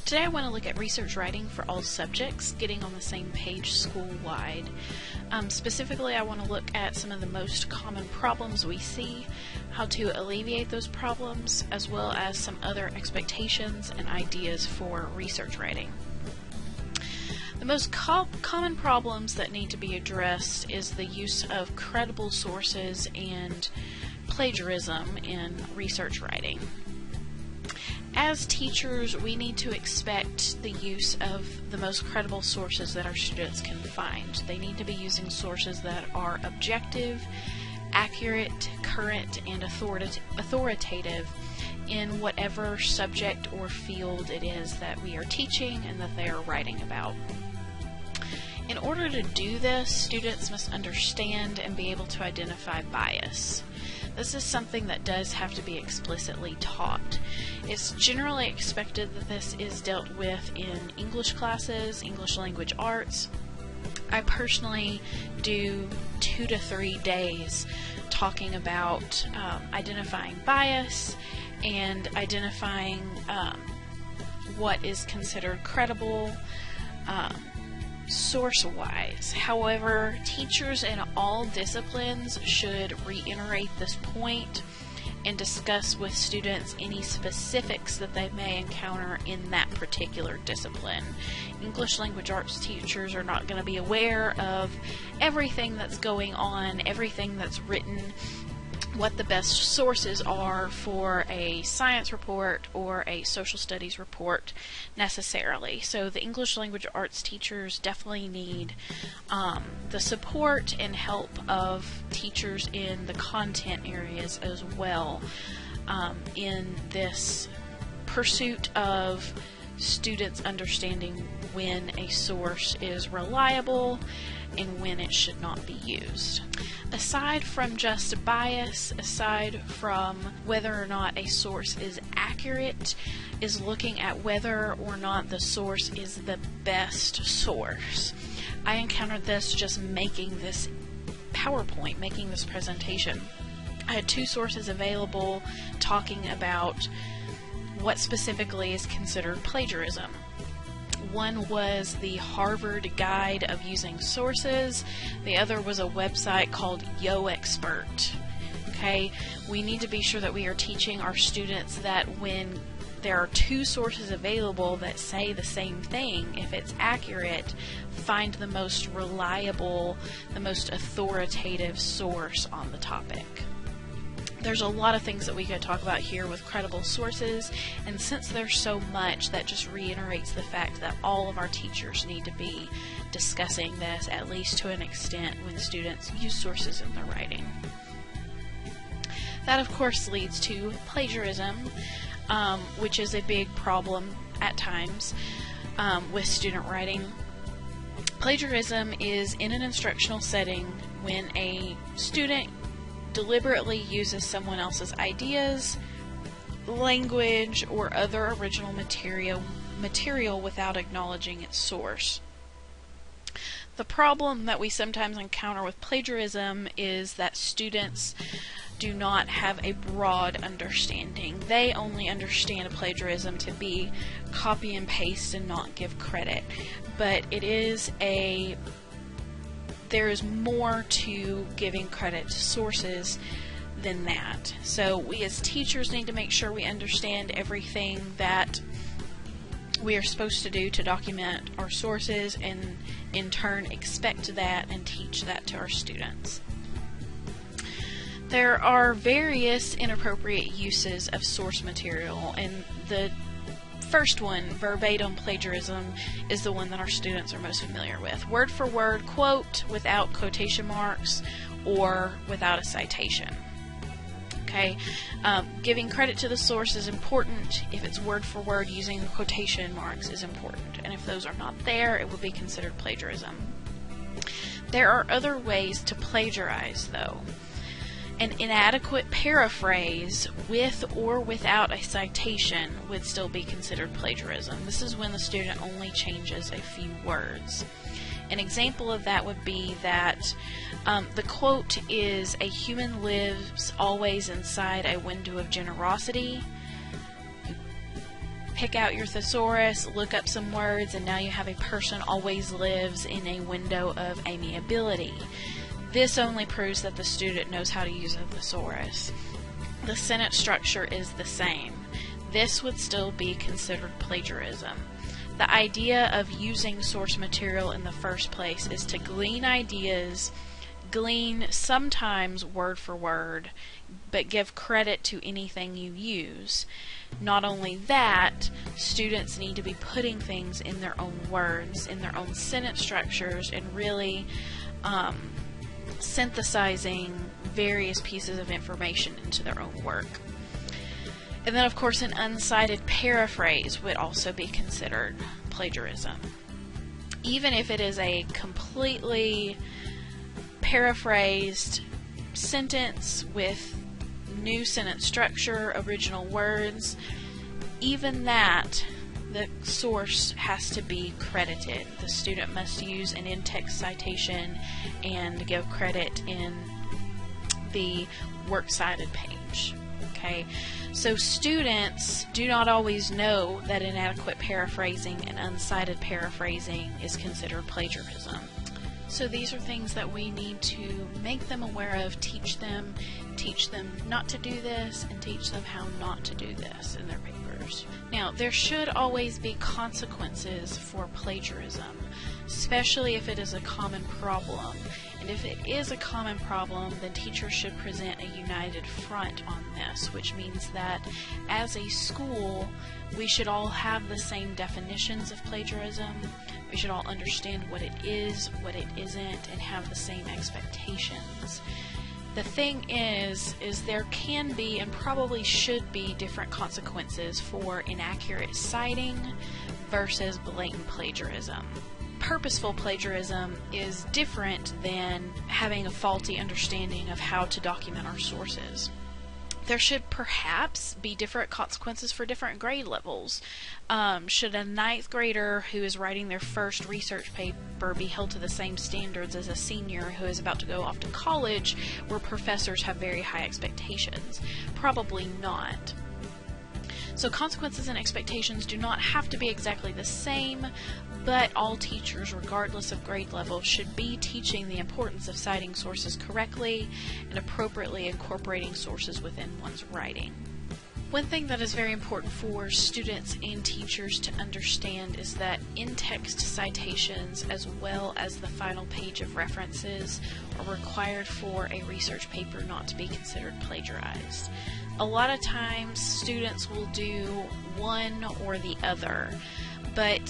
Today I want to look at research writing for all subjects, getting on the same page school-wide. Specifically, I want to look at some of the most common problems we see, how to alleviate those problems, as well as some other expectations and ideas for research writing. The most common problems that need to be addressed is the use of credible sources and plagiarism in research writing. As teachers, we need to expect the use of the most credible sources that our students can find. They need to be using sources that are objective, accurate, current, and authoritative in whatever subject or field it is that we are teaching and that they are writing about. In order to do this, students must understand and be able to identify bias. This is something that does have to be explicitly taught. It's generally expected that this is dealt with in English classes, English language arts. I personally do 2 to 3 days talking about identifying bias and identifying what is considered credible, source-wise. However, teachers in all disciplines should reiterate this point and discuss with students any specifics that they may encounter in that particular discipline. English language arts teachers are not going to be aware of everything that's going on, everything that's written, what the best sources are for a science report or a social studies report necessarily. So the English language arts teachers definitely need the support and help of teachers in the content areas as well in this pursuit of students understanding when a source is reliable and when it should not be used. Aside from just bias, aside from whether or not a source is accurate, is looking at whether or not the source is the best source. I encountered this just making this PowerPoint, making this presentation. I had 2 sources available talking about what specifically is considered plagiarism. One was the Harvard Guide of Using Sources. The other was a website called YoExpert. Okay, we need to be sure that we are teaching our students that when there are 2 sources available that say the same thing, if it's accurate, find the most reliable, the most authoritative source on the topic. There's a lot of things that we could talk about here with credible sources, and since there's so much, that just reiterates the fact that all of our teachers need to be discussing this, at least to an extent, when students use sources in their writing. That, of course, leads to plagiarism, which is a big problem at times with student writing. Plagiarism is in an instructional setting when a student deliberately uses someone else's ideas, language, or other original material without acknowledging its source. The problem that we sometimes encounter with plagiarism is that students do not have a broad understanding. They only understand plagiarism to be copy and paste and not give credit. But there is more to giving credit to sources than that. So we as teachers need to make sure we understand everything that we are supposed to do to document our sources, and in turn expect that and teach that to our students. There are various inappropriate uses of source material, and the first one, verbatim plagiarism, is the one that our students are most familiar with. Word for word quote without quotation marks or without a citation. Okay, giving credit to the source is important. If it's word for word, using the quotation marks is important. And if those are not there, it will be considered plagiarism. There are other ways to plagiarize, though. An inadequate paraphrase with or without a citation would still be considered plagiarism. This is when the student only changes a few words. An example of that would be that the quote is, "A human lives always inside a window of generosity." pick out your thesaurus, look up some words, and now you have a person always lives in a window of amiability. This only proves that the student knows how to use a thesaurus. The sentence structure is the same. This would still be considered plagiarism. The idea of using source material in the first place is to glean ideas, glean sometimes word for word, but give credit to anything you use. Not only that, students need to be putting things in their own words, in their own sentence structures, and really synthesizing various pieces of information into their own work. And then, of course, an uncited paraphrase would also be considered plagiarism. Even if it is a completely paraphrased sentence with new sentence structure, original words, even that, the source has to be credited. The student must use an in-text citation and give credit in the works cited page. Okay, so students do not always know that inadequate paraphrasing and uncited paraphrasing is considered plagiarism. So these are things that we need to make them aware of, teach them not to do this, and teach them how not to do this in their papers. Now, there should always be consequences for plagiarism, especially if it is a common problem. And if it is a common problem, then teachers should present a united front on this, which means that as a school, we should all have the same definitions of plagiarism. We should all understand what it is, what it isn't, and have the same expectations. The thing is there can be and probably should be different consequences for inaccurate citing versus blatant plagiarism. Purposeful plagiarism is different than having a faulty understanding of how to document our sources. There should perhaps be different consequences for different grade levels. Should a 9th grader who is writing their first research paper be held to the same standards as a senior who is about to go off to college, where professors have very high expectations? Probably not. So consequences and expectations do not have to be exactly the same, but all teachers, regardless of grade level, should be teaching the importance of citing sources correctly and appropriately incorporating sources within one's writing. One thing that is very important for students and teachers to understand is that in-text citations, as well as the final page of references, are required for a research paper not to be considered plagiarized. A lot of times students will do one or the other, but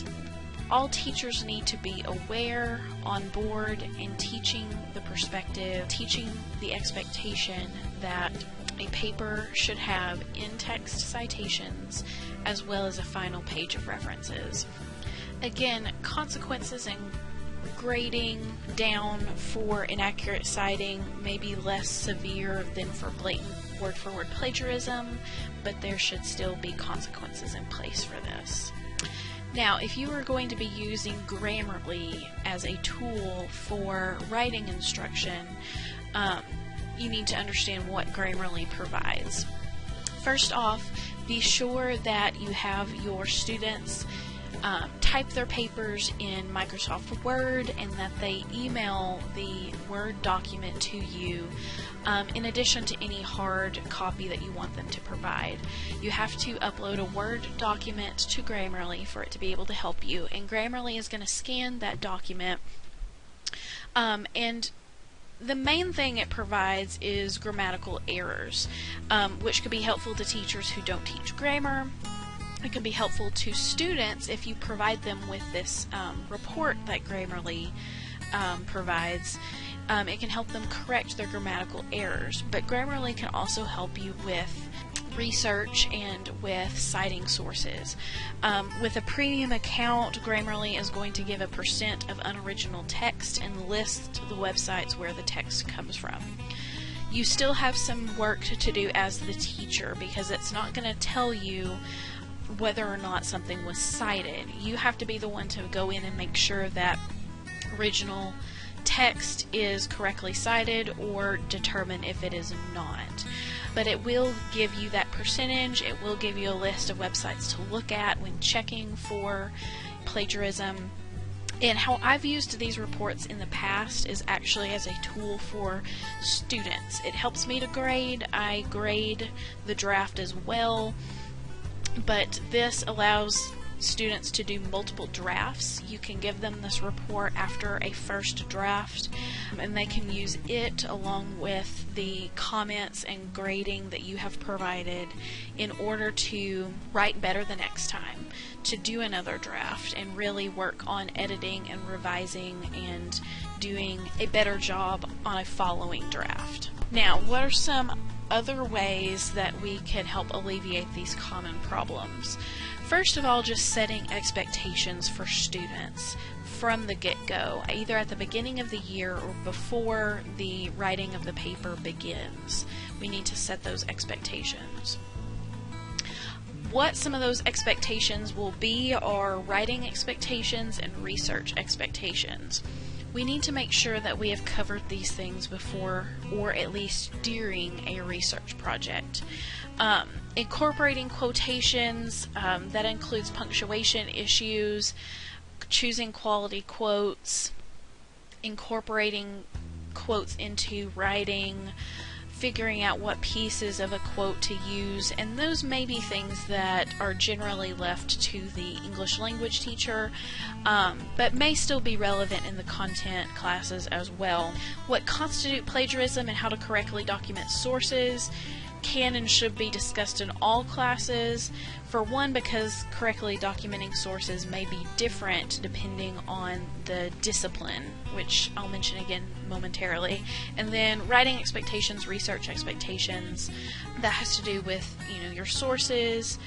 all teachers need to be aware, on board, and teaching the perspective, teaching the expectation that a paper should have in-text citations as well as a final page of references. Again, consequences and grading down for inaccurate citing may be less severe than for blatant word-for-word plagiarism, but there should still be consequences in place for this. Now, if you are going to be using Grammarly as a tool for writing instruction, you need to understand what Grammarly provides. First off, be sure that you have your students type their papers in Microsoft Word and that they email the Word document to you in addition to any hard copy that you want them to provide. You have to upload a Word document to Grammarly for it to be able to help you, and Grammarly is going to scan that document, and the main thing it provides is grammatical errors, which could be helpful to teachers who don't teach grammar. It can be helpful to students if you provide them with this report that Grammarly provides. It can help them correct their grammatical errors, but Grammarly can also help you with research and with citing sources. With a premium account, Grammarly is going to give a % of unoriginal text and list the websites where the text comes from. You still have some work to do as the teacher, because it's not going to tell you whether or not something was cited. You have to be the one to go in and make sure that original text is correctly cited or determine if it is not. But it will give you that percentage. It will give you a list of websites to look at when checking for plagiarism. And how I've used these reports in the past is actually as a tool for students. It helps me to grade. I grade the draft as well, but this allows students to do multiple drafts. You can give them this report after a first draft, and they can use it along with the comments and grading that you have provided in order to write better the next time, to do another draft, and really work on editing and revising and doing a better job on a following draft. Now, what are some other ways that we can help alleviate these common problems? First of all, just setting expectations for students from the get-go, either at the beginning of the year or before the writing of the paper begins. We need to set those expectations. What some of those expectations will be are writing expectations and research expectations. We need to make sure that we have covered these things before, or at least during, a research project. Incorporating quotations, that includes punctuation issues, choosing quality quotes, incorporating quotes into writing, figuring out what pieces of a quote to use, and those may be things that are generally left to the English language teacher, but may still be relevant in the content classes as well. What constitute plagiarism and how to correctly document sources can and should be discussed in all classes. For one, because correctly documenting sources may be different depending on the discipline, which I'll mention again momentarily. And then writing expectations, research expectations, that has to do with, your sources,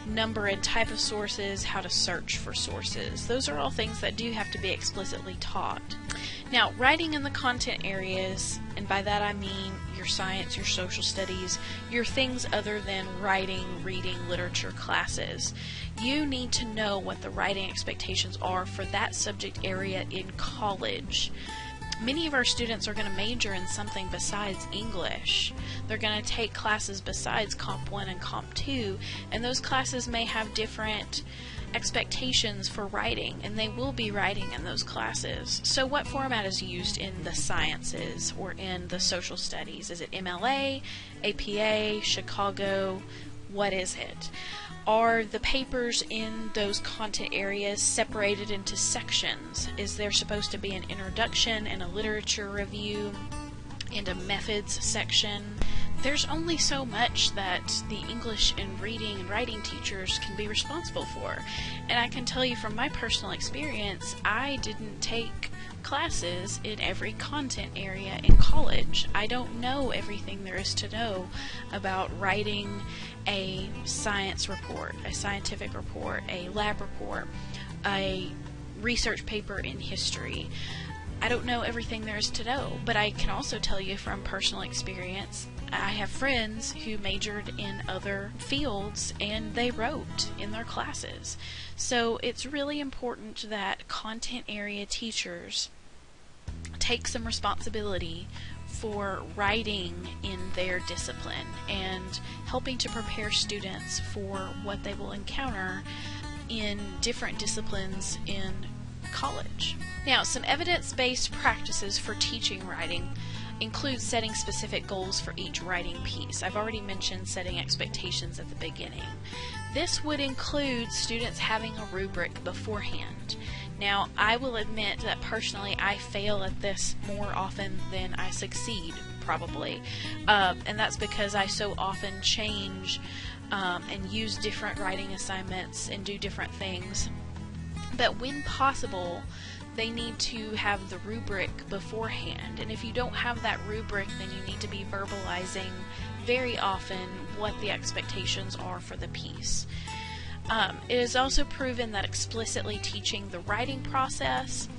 number and type of sources, how to search for sources. Those are all things that do have to be explicitly taught. Now, writing in the content areas, and by that I mean your science, your social studies, your things other than writing, reading, literature classes. You need to know what the writing expectations are for that subject area in college. Many of our students are going to major in something besides English. They're going to take classes besides Comp 1 and Comp 2, and those classes may have different expectations for writing, and they will be writing in those classes. So what format is used in the sciences or in the social studies? Is it MLA, APA, Chicago? What is it? Are the papers in those content areas separated into sections? Is there supposed to be an introduction and a literature review and a methods section? There's only so much that the English and reading and writing teachers can be responsible for. And I can tell you from my personal experience, I didn't take classes in every content area in college. I don't know everything there is to know about writing a science report, a scientific report, a lab report, a research paper in history. I don't know everything there is to know, but I can also tell you from personal experience, I have friends who majored in other fields and they wrote in their classes. So it's really important that content area teachers take some responsibility for writing in their discipline and helping to prepare students for what they will encounter in different disciplines in college. Now, some evidence-based practices for teaching writing include setting specific goals for each writing piece. I've already mentioned setting expectations at the beginning. This would include students having a rubric beforehand. Now, I will admit that personally I fail at this more often than I succeed, probably. And that's because I so often change and use different writing assignments and do different things. But when possible, they need to have the rubric beforehand. And if you don't have that rubric, then you need to be verbalizing very often what the expectations are for the piece. It is also proven that explicitly teaching the writing process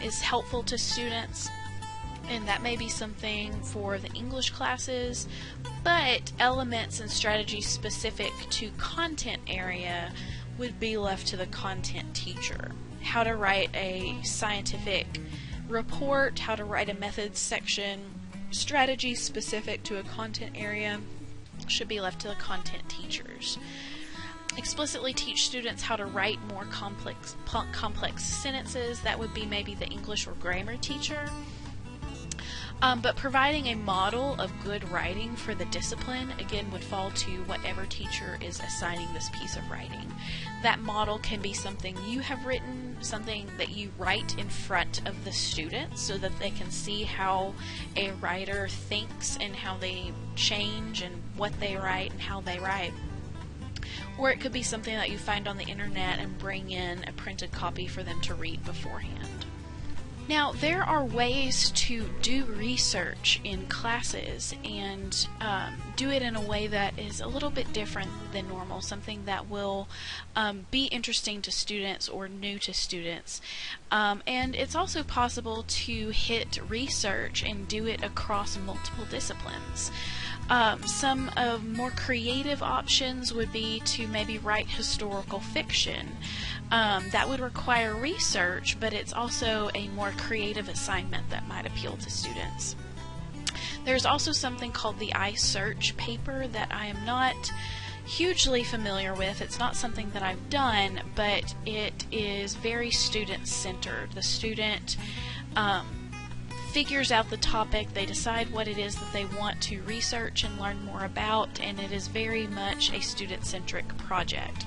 is helpful to students, and that may be something for the English classes, but elements and strategies specific to content area would be left to the content teacher. How to write a scientific report, how to write a methods section, strategies specific to a content area, should be left to the content teachers. Explicitly teach students how to write more complex sentences. That would be maybe the English or grammar teacher. But providing a model of good writing for the discipline, again, would fall to whatever teacher is assigning this piece of writing. That model can be something you have written, something that you write in front of the students so that they can see how a writer thinks and how they change and what they write and how they write. Or it could be something that you find on the internet and bring in a printed copy for them to read beforehand. Now, there are ways to do research in classes and do it in a way that is a little bit different than normal, something that will be interesting to students or new to students. And it's also possible to hit research and do it across multiple disciplines. Some of more creative options would be to maybe write historical fiction. That would require research, but it's also a more creative assignment that might appeal to students. There's also something called the iSearch paper that I am not hugely familiar with. It's not something that I've done, but it is very student-centered. The student figures out the topic, they decide what it is that they want to research and learn more about, and it is very much a student-centric project.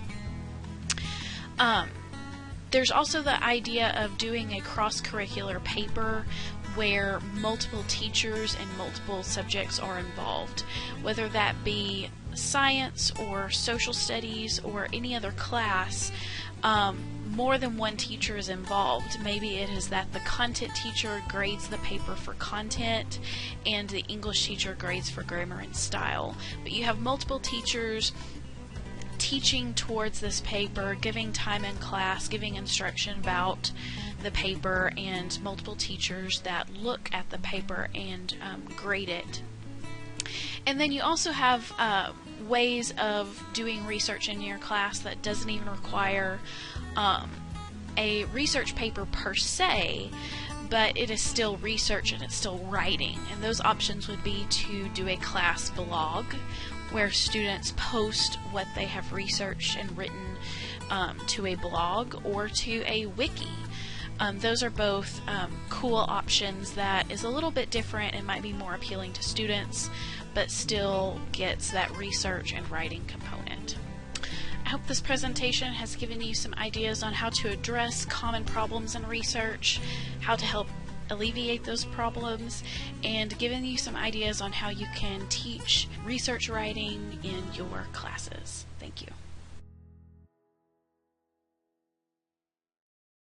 There's also the idea of doing a cross-curricular paper where multiple teachers and multiple subjects are involved, whether that be science or social studies or any other class. More than one teacher is involved. Maybe it is that the content teacher grades the paper for content and the English teacher grades for grammar and style. But you have multiple teachers teaching towards this paper, giving time in class, giving instruction about the paper, and multiple teachers that look at the paper and grade it. And then you also have ways of doing research in your class that doesn't even require a research paper per se, but it is still research and it's still writing. And those options would be to do a class blog where students post what they have researched and written to a blog or to a wiki. Those are both cool options that is a little bit different and might be more appealing to students, but still gets that research and writing component. I hope this presentation has given you some ideas on how to address common problems in research, how to help alleviate those problems, and given you some ideas on how you can teach research writing in your classes. Thank you.